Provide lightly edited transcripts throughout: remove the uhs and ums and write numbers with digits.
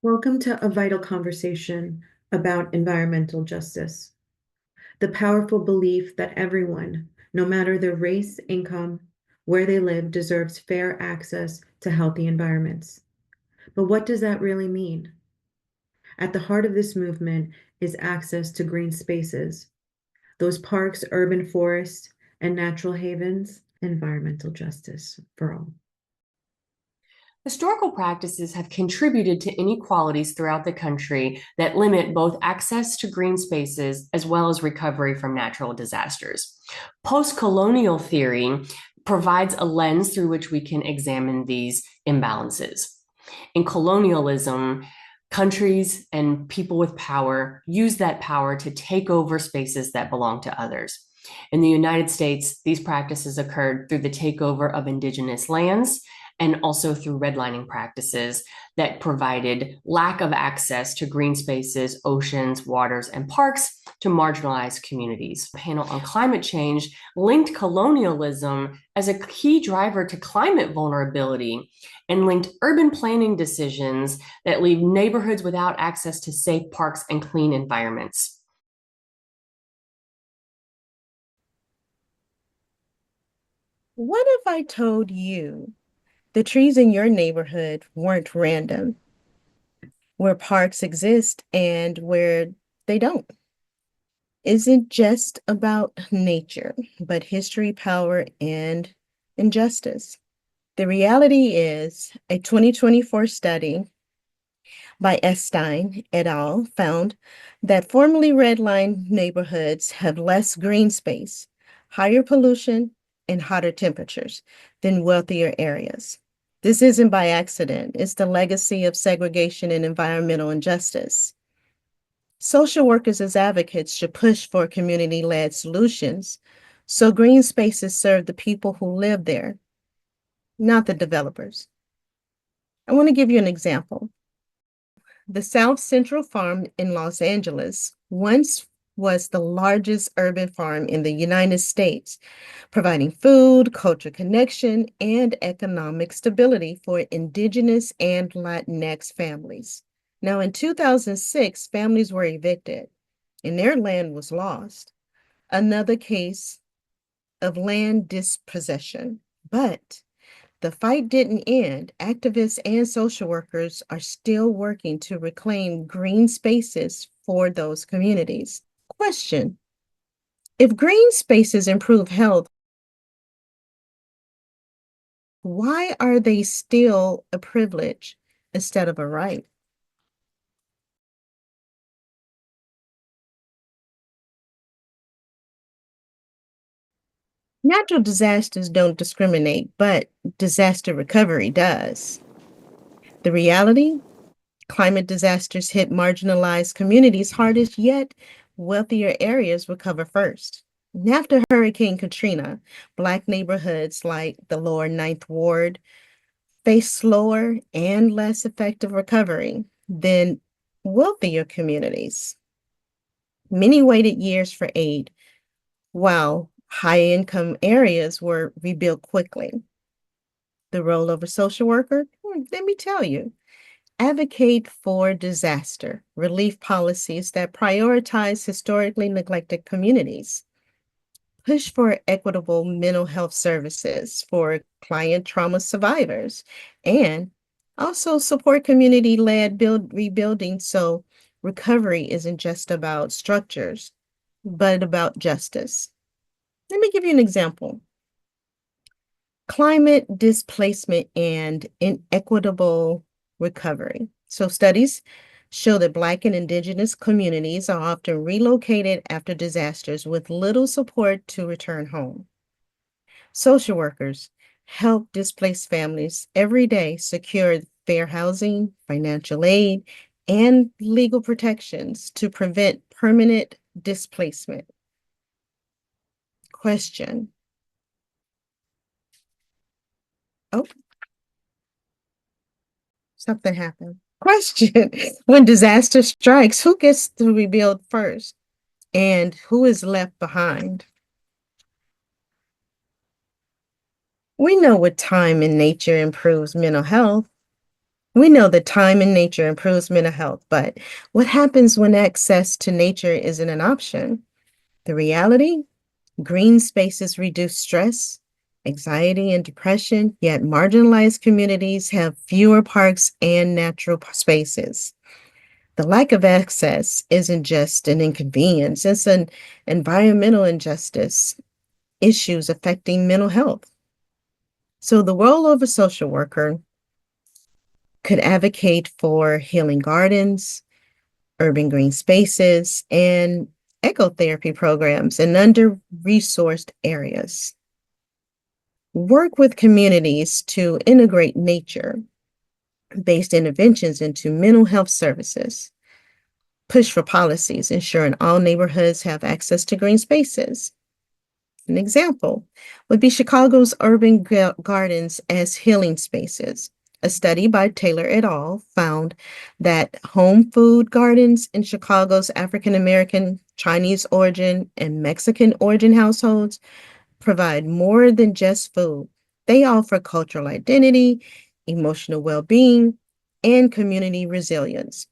Welcome to a vital conversation about environmental justice. The powerful belief that everyone, no matter their race, income, where they live, deserves fair access to healthy environments. But what does that really mean? At the heart of this movement is access to green spaces, those parks, urban forests, and natural havens, environmental justice for all. Historical practices have contributed to inequalities throughout the country that limit both access to green spaces as well as recovery from natural disasters. Post colonial theory provides a lens through which we can examine these imbalances. In colonialism, countries and people with power use that power to take over spaces that belong to others. In the United States, these practices occurred through the takeover of indigenous lands and also through redlining practices that provided lack of access to green spaces, oceans, waters, and parks to marginalized communities. The panel on climate change linked colonialism as a key driver to climate vulnerability and linked urban planning decisions that leave neighborhoods without access to safe parks and clean environments. What if I told you the trees in your neighborhood weren't random, where parks exist and where they don't? Isn't just about nature, but history, power, and injustice. The reality is a 2024 study by Estein et al. Found that formerly redlined neighborhoods have less green space, higher pollution, and hotter temperatures than wealthier areas. This isn't by accident, it's the legacy of segregation and environmental injustice. Social workers as advocates should push for community-led solutions so green spaces serve the people who live there, not the developers. I want to give you an example. The South Central Farm in Los Angeles once was the largest urban farm in the United States, providing food, cultural connection, and economic stability for Indigenous and Latinx families. Now, in 2006, families were evicted and their land was lost. Another case of land dispossession. But the fight didn't end. Activists and social workers are still working to reclaim green spaces for those communities. Question: if green spaces improve health, why are they still a privilege instead of a right? Natural disasters don't discriminate, but disaster recovery does. The reality: climate disasters hit marginalized communities hardest, yet wealthier areas recover first. And after Hurricane Katrina, Black neighborhoods like the Lower Ninth Ward faced slower and less effective recovery than wealthier communities. Many waited years for aid, while high-income areas were rebuilt quickly. The role of a social worker? Let me tell you. Advocate for disaster relief policies that prioritize historically neglected communities. Push for equitable mental health services for client trauma survivors. And also support community-led rebuilding so recovery isn't just about structures, but about justice. Let me give you an example. Climate displacement and inequitable recovery. So studies show that Black and Indigenous communities are often relocated after disasters with little support to return home. Social workers help displaced families every day secure fair housing, financial aid, and legal protections to prevent permanent displacement. Question: oh, something happened. Question: when disaster strikes, who gets to rebuild first and who is left behind? We know with time and nature improves mental health, We know that time in nature improves mental health, but what happens when access to nature isn't an option? The reality? Green spaces reduce stress, anxiety, and depression, yet marginalized communities have fewer parks and natural spaces. The lack of access isn't just an inconvenience, it's an environmental injustice, issues affecting mental health. So the role of a social worker could advocate for healing gardens, urban green spaces, and ecotherapy programs in under-resourced areas. Work with communities to integrate nature-based interventions into mental health services. Push for policies ensuring all neighborhoods have access to green spaces. An example would be Chicago's urban gardens as healing spaces. A study by Taylor et al. Found that home food gardens in Chicago's African American, Chinese origin, and Mexican origin households provide more than just food. They offer cultural identity, emotional well-being, and community resilience.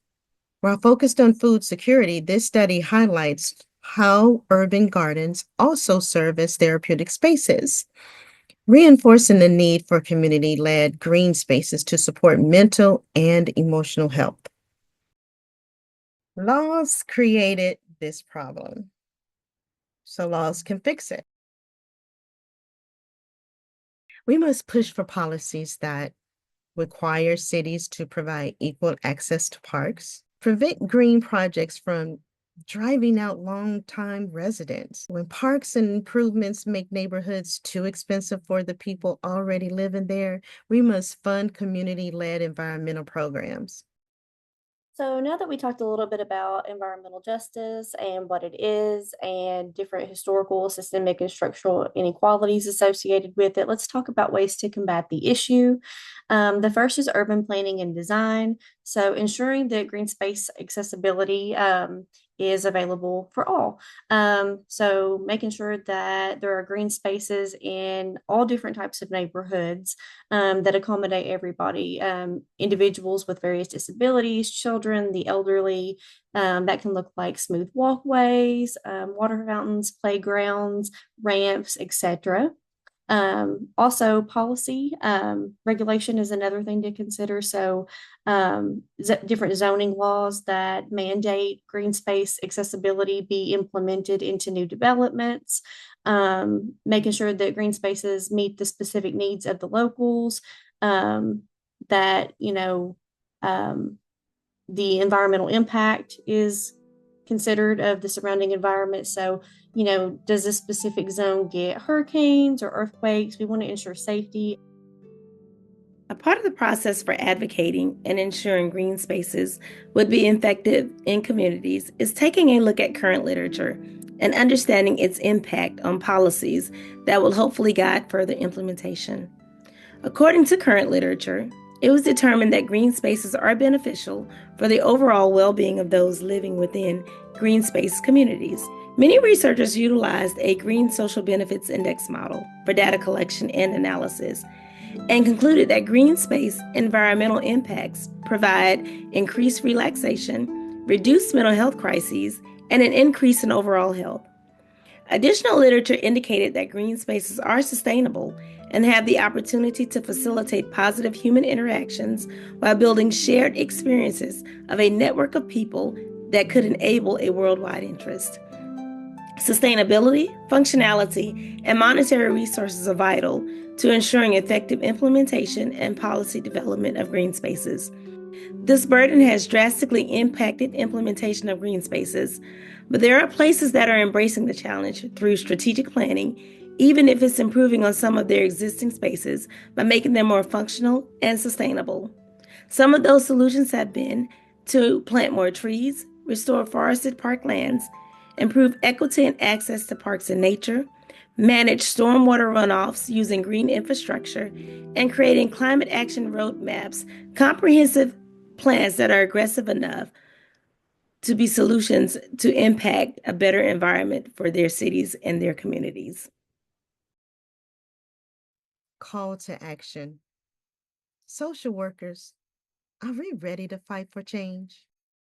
While focused on food security, this study highlights how urban gardens also serve as therapeutic spaces, reinforcing the need for community-led green spaces to support mental and emotional health. Laws created this problem, so laws can fix it. We must push for policies that require cities to provide equal access to parks, prevent green projects from driving out long-time residents. When parks and improvements make neighborhoods too expensive for the people already living there, we must fund community-led environmental programs. So now that we talked a little bit about environmental justice and what it is and different historical, systemic, and structural inequalities associated with it, let's talk about ways to combat the issue. The first is urban planning and design. So ensuring that green space accessibility is available for all. So making sure that there are green spaces in all different types of neighborhoods that accommodate everybody, individuals with various disabilities, children, the elderly. That can look like smooth walkways, water fountains, playgrounds, ramps, etc. Also, policy regulation is another thing to consider. So, different zoning laws that mandate green space accessibility be implemented into new developments, making sure that green spaces meet the specific needs of the locals, that, the environmental impact is considered of the surrounding environment. So, does this specific zone get hurricanes or earthquakes? We want to ensure safety. A part of the process for advocating and ensuring green spaces would be effective in communities is taking a look at current literature and understanding its impact on policies that will hopefully guide further implementation. According to current literature, it was determined that green spaces are beneficial for the overall well-being of those living within green space communities. Many researchers utilized a Green Social Benefits Index model for data collection and analysis and concluded that green space environmental impacts provide increased relaxation, reduced mental health crises, and an increase in overall health. Additional literature indicated that green spaces are sustainable and have the opportunity to facilitate positive human interactions while building shared experiences of a network of people that could enable a worldwide interest. Sustainability, functionality, and monetary resources are vital to ensuring effective implementation and policy development of green spaces. This burden has drastically impacted implementation of green spaces, but there are places that are embracing the challenge through strategic planning, even if it's improving on some of their existing spaces by making them more functional and sustainable. Some of those solutions have been to plant more trees, restore forested parklands, improve equity and access to parks and nature, manage stormwater runoffs using green infrastructure, and creating climate action roadmaps, comprehensive plans that are aggressive enough to be solutions to impact a better environment for their cities and their communities. Call to action. Social workers, Are we ready to fight for change?